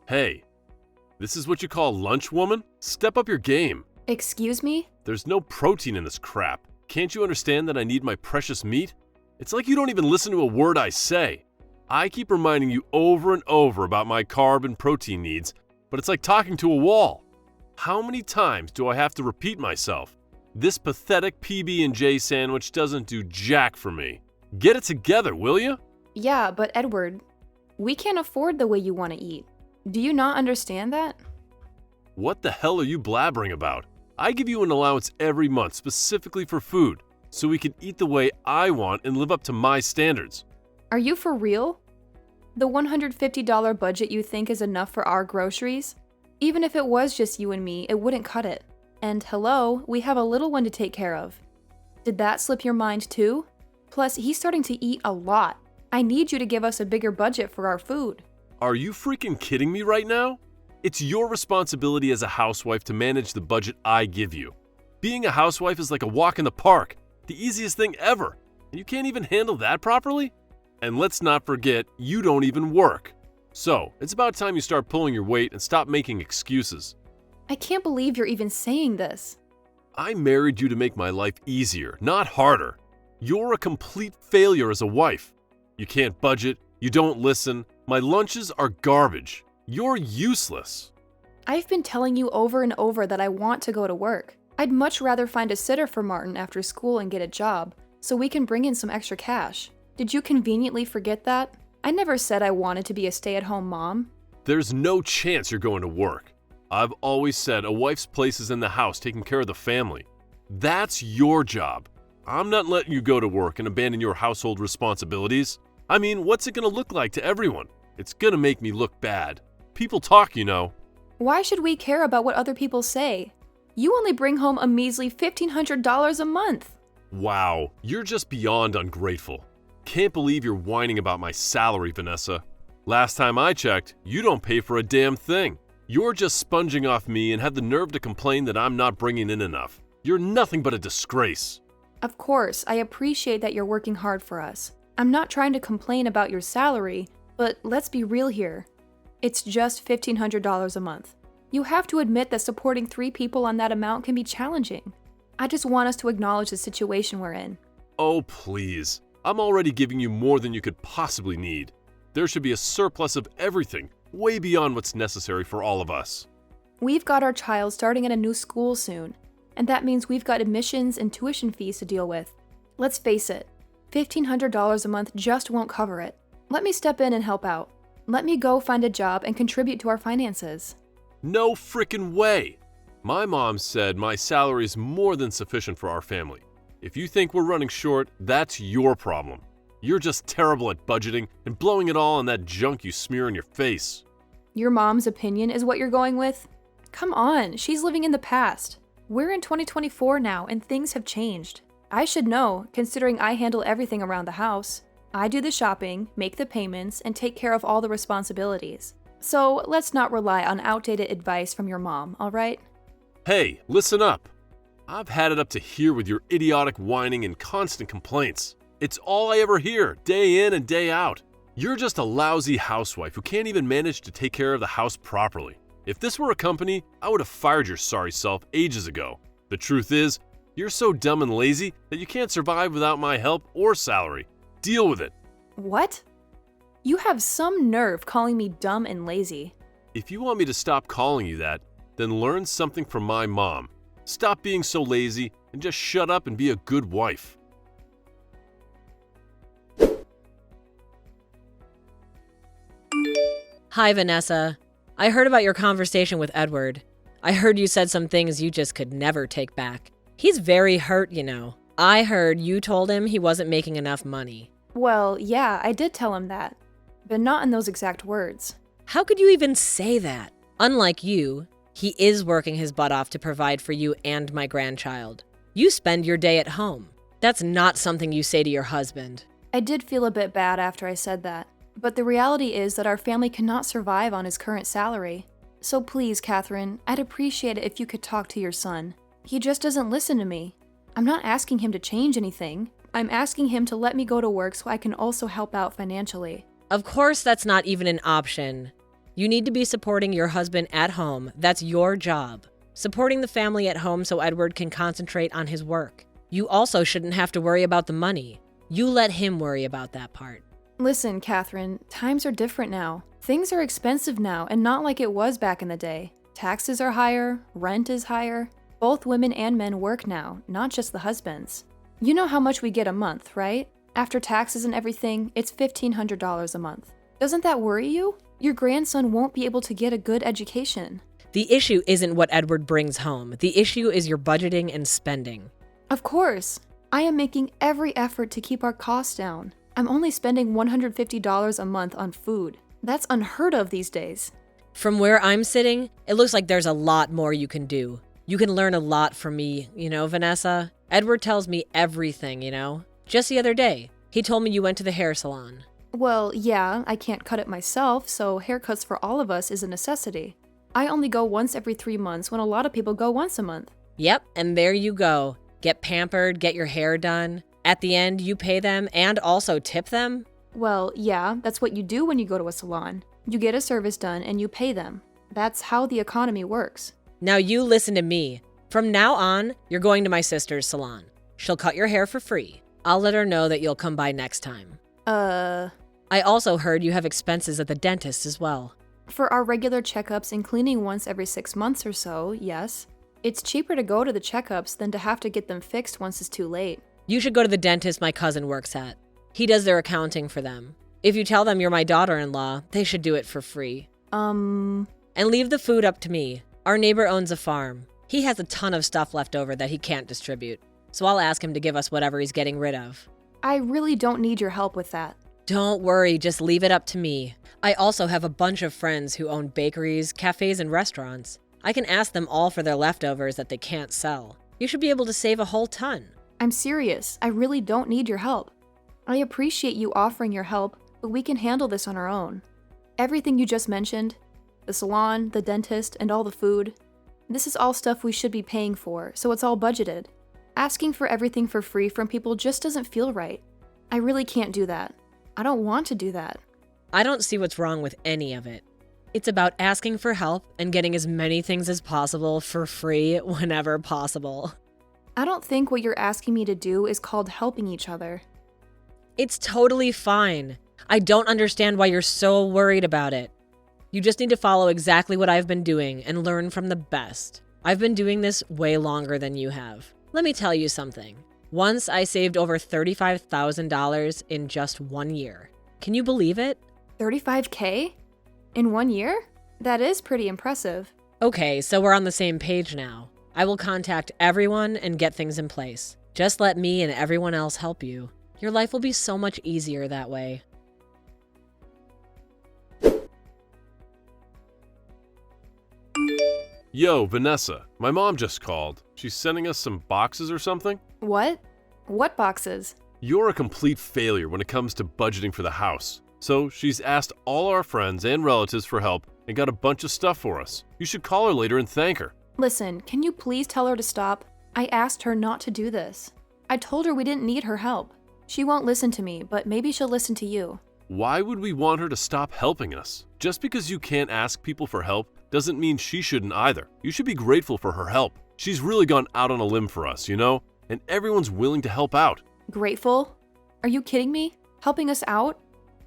Hey, this is what you call lunch, woman? Step up your game. Excuse me? There's no protein in this crap. Can't you understand that I need my precious meat? It's like you don't even listen to a word I say. I keep reminding you over and over about my carb and protein needs, but it's like talking to a wall. How many times do I have to repeat myself? This pathetic PB&J sandwich doesn't do jack for me. Get it together, will you? Yeah, but Edward, we can't afford the way you want to eat. Do you not understand that? What the hell are you blabbering about? I give you an allowance every month specifically for food, so we can eat the way I want and live up to my standards. Are you for real? The $150 budget you think is enough for our groceries? Even if it was just you and me, it wouldn't cut it. And hello, we have a little one to take care of. Did that slip your mind too? Plus, he's starting to eat a lot. I need you to give us a bigger budget for our food. Are you freaking kidding me right now? It's your responsibility as a housewife to manage the budget I give you. Being a housewife is like a walk in the park, the easiest thing ever, and you can't even handle that properly? And let's not forget, you don't even work. So, it's about time you start pulling your weight and stop making excuses. I can't believe you're even saying this. I married you to make my life easier, not harder. You're a complete failure as a wife. You can't budget, you don't listen, my lunches are garbage. You're useless. I've been telling you over and over that I want to go to work. I'd much rather find a sitter for Martin after school and get a job, so we can bring in some extra cash. Did you conveniently forget that? I never said I wanted to be a stay-at-home mom. There's no chance you're going to work. I've always said a wife's place is in the house taking care of the family. That's your job. I'm not letting you go to work and abandon your household responsibilities. I mean, what's it going to look like to everyone? It's going to make me look bad. People talk, you know. Why should we care about what other people say? You only bring home a measly $1,500 a month. Wow, you're just beyond ungrateful. Can't believe you're whining about my salary, Vanessa. Last time I checked, you don't pay for a damn thing. You're just sponging off me and have the nerve to complain that I'm not bringing in enough. You're nothing but a disgrace. Of course, I appreciate that you're working hard for us. I'm not trying to complain about your salary, but let's be real here. It's just $1,500 a month. You have to admit that supporting 3 people on that amount can be challenging. I just want us to acknowledge the situation we're in. Oh, please. I'm already giving you more than you could possibly need. There should be a surplus of everything, way beyond what's necessary for all of us. We've got our child starting at a new school soon, and that means we've got admissions and tuition fees to deal with. Let's face it, $1,500 a month just won't cover it. Let me step in and help out. Let me go find a job and contribute to our finances. No frickin' way! My mom said my salary is more than sufficient for our family. If you think we're running short, that's your problem. You're just terrible at budgeting and blowing it all on that junk you smear in your face. Your mom's opinion is what you're going with? Come on, she's living in the past. We're in 2024 now and things have changed. I should know, considering I handle everything around the house. I do the shopping, make the payments, and take care of all the responsibilities. So let's not rely on outdated advice from your mom, alright? Hey, listen up. I've had it up to here with your idiotic whining and constant complaints. It's all I ever hear, day in and day out. You're just a lousy housewife who can't even manage to take care of the house properly. If this were a company, I would have fired your sorry self ages ago. The truth is, you're so dumb and lazy that you can't survive without my help or salary. Deal with it. What? You have some nerve calling me dumb and lazy. If you want me to stop calling you that, then learn something from my mom. Stop being so lazy and just shut up and be a good wife. Hi, Vanessa. I heard about your conversation with Edward. I heard you said some things you just could never take back. He's very hurt, you know. I heard you told him he wasn't making enough money. Well, yeah, I did tell him that, but not in those exact words. How could you even say that? Unlike you, he is working his butt off to provide for you and my grandchild. You spend your day at home. That's not something you say to your husband. I did feel a bit bad after I said that, but the reality is that our family cannot survive on his current salary. So please, Catherine, I'd appreciate it if you could talk to your son. He just doesn't listen to me. I'm not asking him to change anything. I'm asking him to let me go to work so I can also help out financially. Of course that's not even an option. You need to be supporting your husband at home. That's your job. Supporting the family at home so Edward can concentrate on his work. You also shouldn't have to worry about the money. You let him worry about that part. Listen, Catherine, times are different now. Things are expensive now and not like it was back in the day. Taxes are higher, rent is higher. Both women and men work now, not just the husbands. You know how much we get a month, right? After taxes and everything, it's $1,500 a month. Doesn't that worry you? Your grandson won't be able to get a good education. The issue isn't what Edward brings home. The issue is your budgeting and spending. Of course. I am making every effort to keep our costs down. I'm only spending $150 a month on food. That's unheard of these days. From where I'm sitting, it looks like there's a lot more you can do. You can learn a lot from me, Vanessa. Edward tells me everything, Just the other day, he told me you went to the hair salon. Well, yeah, I can't cut it myself, so haircuts for all of us is a necessity. I only go once every 3 months when a lot of people go once a month. Yep, and there you go. Get pampered, get your hair done. At the end, you pay them and also tip them? Well, yeah, that's what you do when you go to a salon. You get a service done and you pay them. That's how the economy works. Now you listen to me. From now on, you're going to my sister's salon. She'll cut your hair for free. I'll let her know that you'll come by next time. I also heard you have expenses at the dentist as well. For our regular checkups and cleaning once every 6 months or so, yes. It's cheaper to go to the checkups than to have to get them fixed once it's too late. You should go to the dentist my cousin works at. He does their accounting for them. If you tell them you're my daughter-in-law, they should do it for free. And leave the food up to me. Our neighbor owns a farm. He has a ton of stuff left over that he can't distribute. So I'll ask him to give us whatever he's getting rid of. I really don't need your help with that. Don't worry, just leave it up to me. I also have a bunch of friends who own bakeries, cafes, and restaurants. I can ask them all for their leftovers that they can't sell. You should be able to save a whole ton. I'm serious. I really don't need your help. I appreciate you offering your help, but we can handle this on our own. Everything you just mentioned, the salon, the dentist, and all the food, this is all stuff we should be paying for, so it's all budgeted. Asking for everything for free from people just doesn't feel right. I really can't do that. I don't want to do that. I don't see what's wrong with any of it. It's about asking for help and getting as many things as possible for free whenever possible. I don't think what you're asking me to do is called helping each other. It's totally fine. I don't understand why you're so worried about it. You just need to follow exactly what I've been doing and learn from the best. I've been doing this way longer than you have. Let me tell you something. Once I saved over $35,000 in just 1 year. Can you believe it? $35K? In 1 year? That is pretty impressive. Okay, so we're on the same page now. I will contact everyone and get things in place. Just let me and everyone else help you. Your life will be so much easier that way. Yo, Vanessa, my mom just called. She's sending us some boxes or something? What? What boxes? You're a complete failure when it comes to budgeting for the house. So she's asked all our friends and relatives for help and got a bunch of stuff for us. You should call her later and thank her. Listen, can you please tell her to stop? I asked her not to do this. I told her we didn't need her help. She won't listen to me, but maybe she'll listen to you. Why would we want her to stop helping us? Just because you can't ask people for help doesn't mean she shouldn't either. You should be grateful for her help. She's really gone out on a limb for us, and everyone's willing to help out. Grateful? Are you kidding me? Helping us out?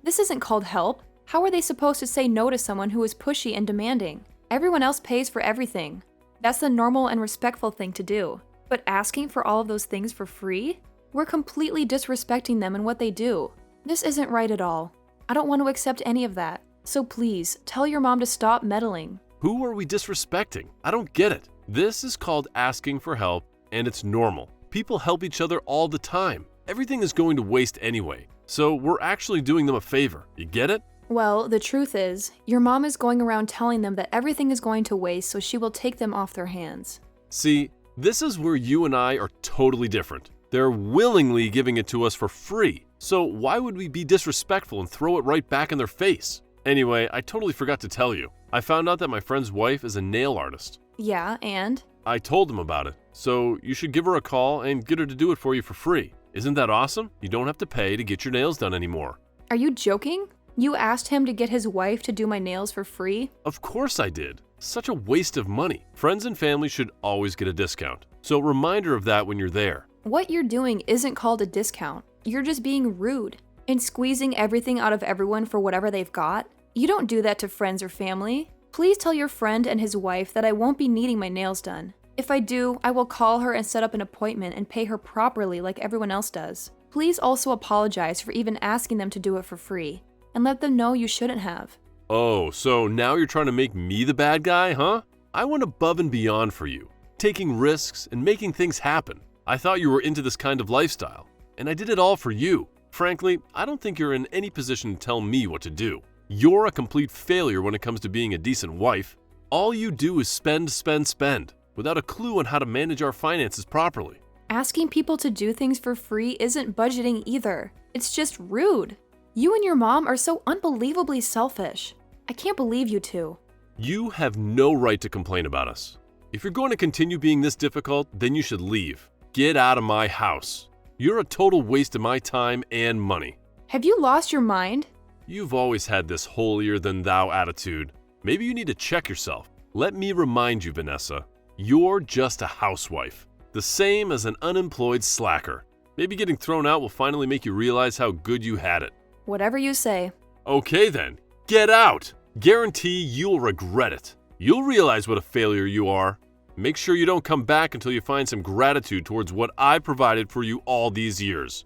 This isn't called help. How are they supposed to say no to someone who is pushy and demanding? Everyone else pays for everything. That's the normal and respectful thing to do. But asking for all of those things for free? We're completely disrespecting them and what they do. This isn't right at all. I don't want to accept any of that. So please, tell your mom to stop meddling. Who are we disrespecting? I don't get it. This is called asking for help, and it's normal. People help each other all the time. Everything is going to waste anyway, so we're actually doing them a favor. You get it? Well, the truth is, your mom is going around telling them that everything is going to waste, so she will take them off their hands. See, this is where you and I are totally different. They're willingly giving it to us for free, so why would we be disrespectful and throw it right back in their face? Anyway, I totally forgot to tell you. I found out that my friend's wife is a nail artist. Yeah, and? I told them about it, so you should give her a call and get her to do it for you for free. Isn't that awesome? You don't have to pay to get your nails done anymore. Are you joking? You asked him to get his wife to do my nails for free? Of course I did. Such a waste of money. Friends and family should always get a discount. So reminder of that when you're there. What you're doing isn't called a discount. You're just being rude and squeezing everything out of everyone for whatever they've got. You don't do that to friends or family. Please tell your friend and his wife that I won't be needing my nails done. If I do, I will call her and set up an appointment and pay her properly like everyone else does. Please also apologize for even asking them to do it for free, and let them know you shouldn't have. Oh, so now you're trying to make me the bad guy, huh? I went above and beyond for you, taking risks and making things happen. I thought you were into this kind of lifestyle, and I did it all for you. Frankly, I don't think you're in any position to tell me what to do. You're a complete failure when it comes to being a decent wife. All you do is spend, spend, spend, without a clue on how to manage our finances properly. Asking people to do things for free isn't budgeting either. It's just rude. You and your mom are so unbelievably selfish. I can't believe you two. You have no right to complain about us. If you're going to continue being this difficult, then you should leave. Get out of my house. You're a total waste of my time and money. Have you lost your mind? You've always had this holier-than-thou attitude. Maybe you need to check yourself. Let me remind you, Vanessa, you're just a housewife, the same as an unemployed slacker. Maybe getting thrown out will finally make you realize how good you had it. Whatever you say. Okay then, get out! Guarantee you'll regret it. You'll realize what a failure you are. Make sure you don't come back until you find some gratitude towards what I provided for you all these years.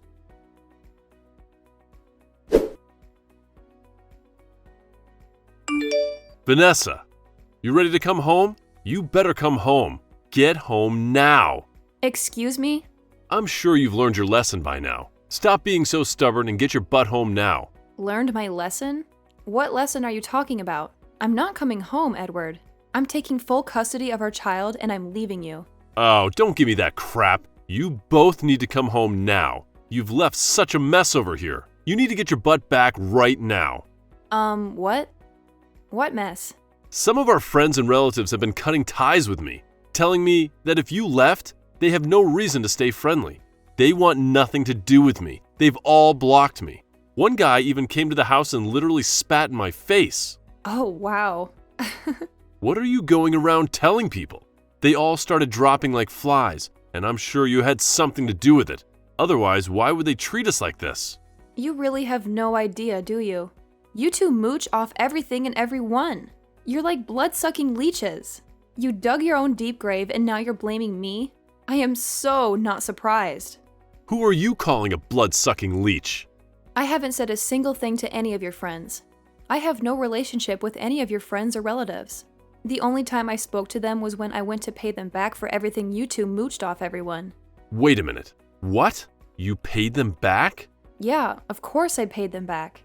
Vanessa, you ready to come home? You better come home. Get home now. Excuse me? I'm sure you've learned your lesson by now. Stop being so stubborn and get your butt home now. Learned my lesson? What lesson are you talking about? I'm not coming home, Edward. I'm taking full custody of our child and I'm leaving you. Oh, don't give me that crap. You both need to come home now. You've left such a mess over here. You need to get your butt back right now. What? What mess? Some of our friends and relatives have been cutting ties with me, telling me that if you left, they have no reason to stay friendly. They want nothing to do with me. They've all blocked me. One guy even came to the house and literally spat in my face. Oh, wow. What are you going around telling people? They all started dropping like flies, and I'm sure you had something to do with it. Otherwise, why would they treat us like this? You really have no idea, do you? You two mooch off everything and everyone. You're like blood-sucking leeches. You dug your own deep grave and now you're blaming me? I am so not surprised. Who are you calling a blood-sucking leech? I haven't said a single thing to any of your friends. I have no relationship with any of your friends or relatives. The only time I spoke to them was when I went to pay them back for everything you two mooched off everyone. Wait a minute. What? You paid them back? Yeah, of course I paid them back.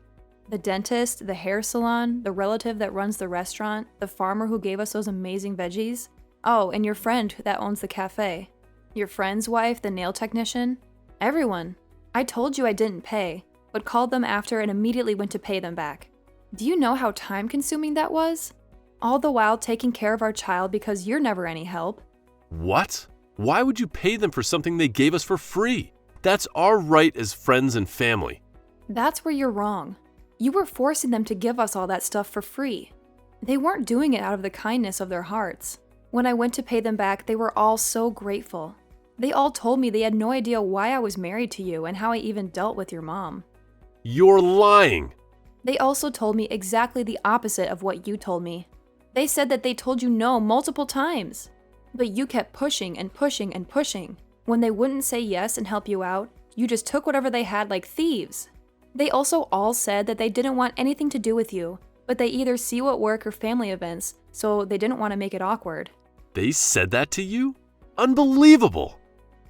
The dentist, the hair salon, the relative that runs the restaurant, the farmer who gave us those amazing veggies. Oh, and your friend that owns the cafe. Your friend's wife, the nail technician. Everyone. I told you I didn't pay, but called them after and immediately went to pay them back. Do you know how time-consuming that was? All the while taking care of our child because you're never any help. What? Why would you pay them for something they gave us for free? That's our right as friends and family. That's where you're wrong. You were forcing them to give us all that stuff for free. They weren't doing it out of the kindness of their hearts. When I went to pay them back, they were all so grateful. They all told me they had no idea why I was married to you and how I even dealt with your mom. You're lying. They also told me exactly the opposite of what you told me. They said that they told you no multiple times. But you kept pushing and pushing and pushing. When they wouldn't say yes and help you out, you just took whatever they had like thieves. They also all said that they didn't want anything to do with you, but they either see you at work or family events, so they didn't want to make it awkward. They said that to you? Unbelievable!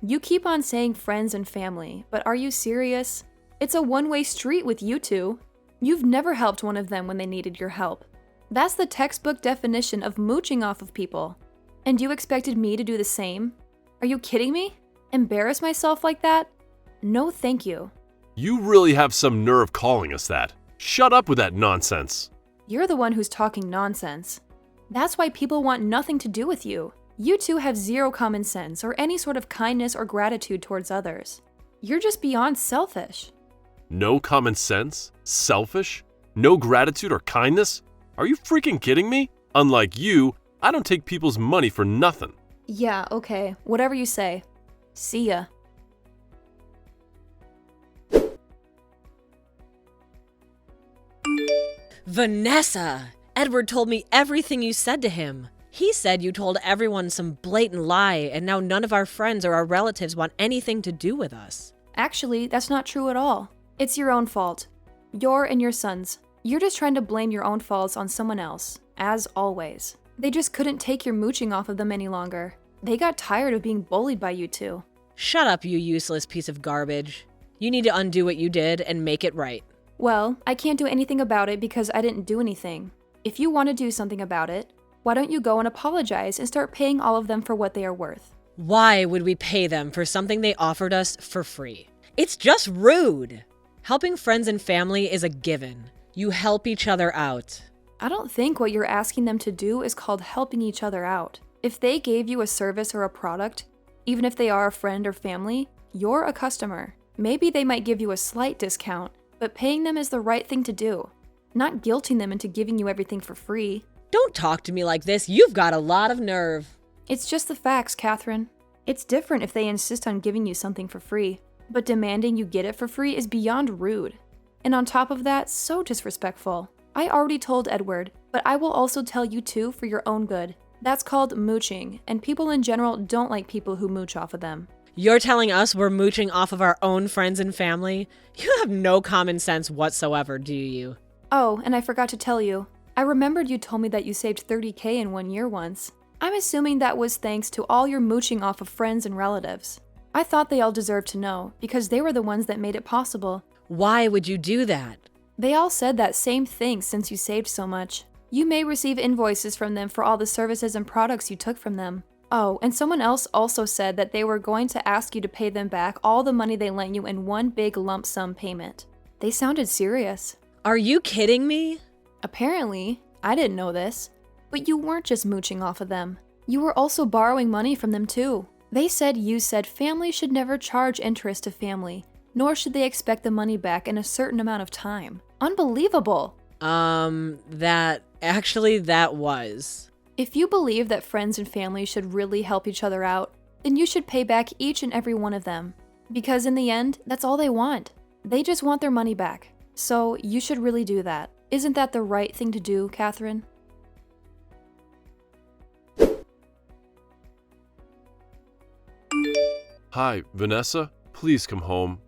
You keep on saying friends and family, but are you serious? It's a one-way street with you two. You've never helped one of them when they needed your help. That's the textbook definition of mooching off of people. And you expected me to do the same? Are you kidding me? Embarrass myself like that? No, thank you. You really have some nerve calling us that. Shut up with that nonsense. You're the one who's talking nonsense. That's why people want nothing to do with you. You two have zero common sense or any sort of kindness or gratitude towards others. You're just beyond selfish. No common sense? Selfish? No gratitude or kindness? Are you freaking kidding me? Unlike you, I don't take people's money for nothing. Yeah, okay. Whatever you say. See ya. Vanessa! Edward told me everything you said to him. He said you told everyone some blatant lie, and now none of our friends or our relatives want anything to do with us. Actually, that's not true at all. It's your own fault. Your and your son's. You're just trying to blame your own faults on someone else, as always. They just couldn't take your mooching off of them any longer. They got tired of being bullied by you two. Shut up, you useless piece of garbage. You need to undo what you did and make it right. Well, I can't do anything about it because I didn't do anything. If you want to do something about it, why don't you go and apologize and start paying all of them for what they are worth? Why would we pay them for something they offered us for free? It's just rude. Helping friends and family is a given. You help each other out. I don't think what you're asking them to do is called helping each other out. If they gave you a service or a product, even if they are a friend or family, you're a customer. Maybe they might give you a slight discount, but paying them is the right thing to do. Not guilting them into giving you everything for free. Don't talk to me like this. You've got a lot of nerve. It's just the facts, Catherine. It's different if they insist on giving you something for free, but demanding you get it for free is beyond rude. And on top of that, so disrespectful. I already told Edward, but I will also tell you too for your own good. That's called mooching, and people in general don't like people who mooch off of them. You're telling us we're mooching off of our own friends and family? You have no common sense whatsoever, do you? Oh, and I forgot to tell you. I remembered you told me that you saved $30,000 in 1 year once. I'm assuming that was thanks to all your mooching off of friends and relatives. I thought they all deserved to know, because they were the ones that made it possible. Why would you do that? They all said that same thing since you saved so much. You may receive invoices from them for all the services and products you took from them. Oh, and someone else also said that they were going to ask you to pay them back all the money they lent you in one big lump sum payment. They sounded serious. Are you kidding me? Apparently, I didn't know this, but you weren't just mooching off of them. You were also borrowing money from them too. They said you said family should never charge interest to family, nor should they expect the money back in a certain amount of time. Unbelievable! That was. If you believe that friends and family should really help each other out, then you should pay back each and every one of them. Because in the end, that's all they want. They just want their money back. So you should really do that. Isn't that the right thing to do, Catherine? Hi, Vanessa. Please come home.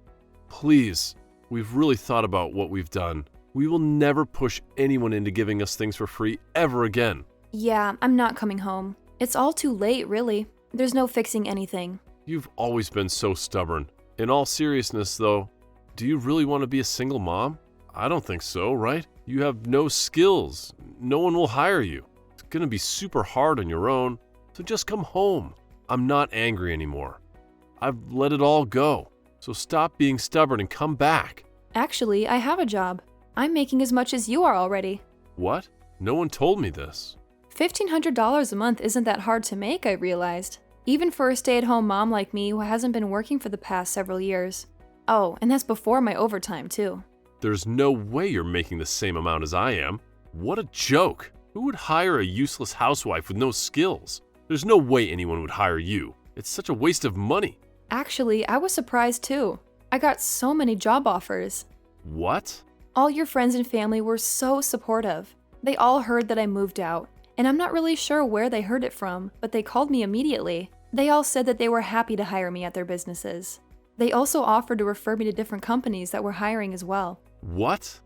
Please. We've really thought about what we've done. We will never push anyone into giving us things for free ever again. Yeah, I'm not coming home. It's all too late, really. There's no fixing anything. You've always been so stubborn. In all seriousness, though, do you really want to be a single mom? I don't think so, right? You have no skills. No one will hire you. It's gonna be super hard on your own, so just come home. I'm not angry anymore. I've let it all go. So stop being stubborn and come back. Actually, I have a job. I'm making as much as you are already. What? No one told me this. $1,500 a month isn't that hard to make, I realized. Even for a stay-at-home mom like me who hasn't been working for the past several years. Oh, and that's before my overtime, too. There's no way you're making the same amount as I am. What a joke. Who would hire a useless housewife with no skills? There's no way anyone would hire you. It's such a waste of money. Actually, I was surprised too. I got so many job offers. What? All your friends and family were so supportive. They all heard that I moved out, and I'm not really sure where they heard it from, but they called me immediately. They all said that they were happy to hire me at their businesses. They also offered to refer me to different companies that were hiring as well. What?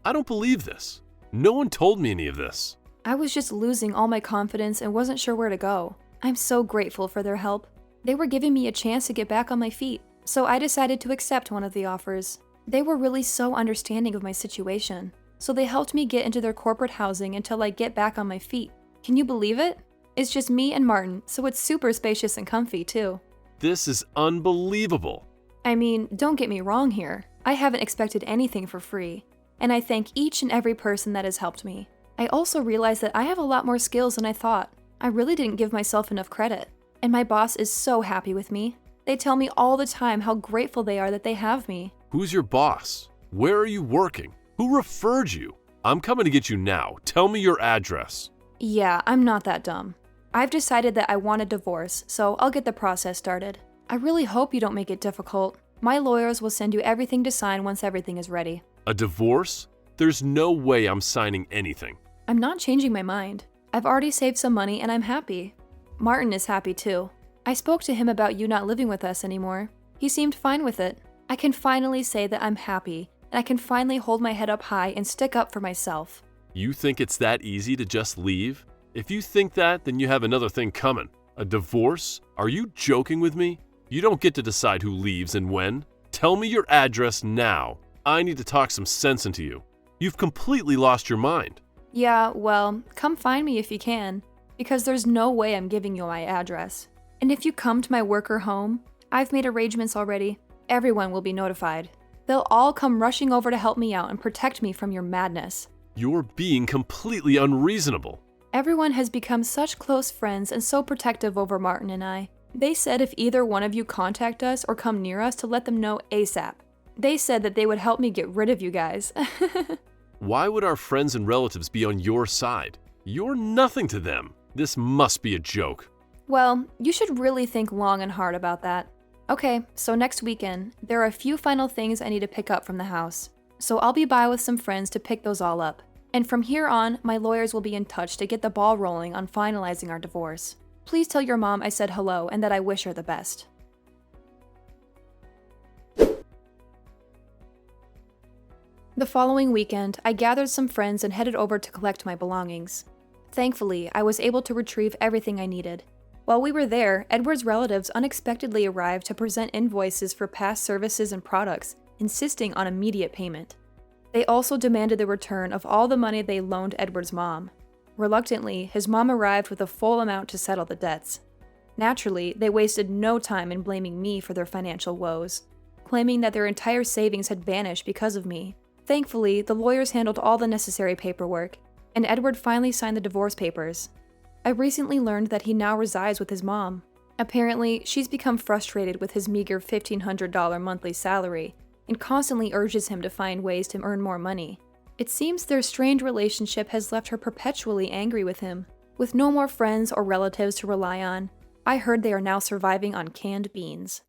I don't believe this. No one told me any of this. I was just losing all my confidence and wasn't sure where to go. I'm so grateful for their help. They were giving me a chance to get back on my feet, so I decided to accept one of the offers. They were really so understanding of my situation, so they helped me get into their corporate housing until I get back on my feet. Can you believe it? It's just me and Martin, so it's super spacious and comfy too. This is unbelievable. I mean, don't get me wrong here. I haven't expected anything for free, and I thank each and every person that has helped me. I also realized that I have a lot more skills than I thought. I really didn't give myself enough credit. And my boss is so happy with me. They tell me all the time how grateful they are that they have me. Who's your boss? Where are you working? Who referred you? I'm coming to get you now. Tell me your address. Yeah, I'm not that dumb. I've decided that I want a divorce, so I'll get the process started. I really hope you don't make it difficult. My lawyers will send you everything to sign once everything is ready. A divorce? There's no way I'm signing anything. I'm not changing my mind. I've already saved some money and I'm happy. Martin is happy too. I spoke to him about you not living with us anymore. He seemed fine with it. I can finally say that I'm happy, and I can finally hold my head up high and stick up for myself. You think it's that easy to just leave? If you think that, then you have another thing coming. A divorce? Are you joking with me? You don't get to decide who leaves and when. Tell me your address now. I need to talk some sense into you. You've completely lost your mind. Yeah, well, come find me if you can, because there's no way I'm giving you my address. And if you come to my work or home, I've made arrangements already. Everyone will be notified. They'll all come rushing over to help me out and protect me from your madness. You're being completely unreasonable. Everyone has become such close friends and so protective over Martin and I. They said if either one of you contact us or come near us to let them know ASAP. They said that they would help me get rid of you guys. Why would our friends and relatives be on your side? You're nothing to them. This must be a joke. Well, you should really think long and hard about that. Okay, so next weekend, there are a few final things I need to pick up from the house. So I'll be by with some friends to pick those all up. And from here on, my lawyers will be in touch to get the ball rolling on finalizing our divorce. Please tell your mom I said hello and that I wish her the best. The following weekend, I gathered some friends and headed over to collect my belongings. Thankfully, I was able to retrieve everything I needed. While we were there, Edward's relatives unexpectedly arrived to present invoices for past services and products, insisting on immediate payment. They also demanded the return of all the money they loaned Edward's mom. Reluctantly, his mom arrived with a full amount to settle the debts. Naturally, they wasted no time in blaming me for their financial woes, claiming that their entire savings had vanished because of me. Thankfully, the lawyers handled all the necessary paperwork, and Edward finally signed the divorce papers. I recently learned that he now resides with his mom. Apparently, she's become frustrated with his meager $1,500 monthly salary and constantly urges him to find ways to earn more money. It seems their strained relationship has left her perpetually angry with him. With no more friends or relatives to rely on, I heard they are now surviving on canned beans.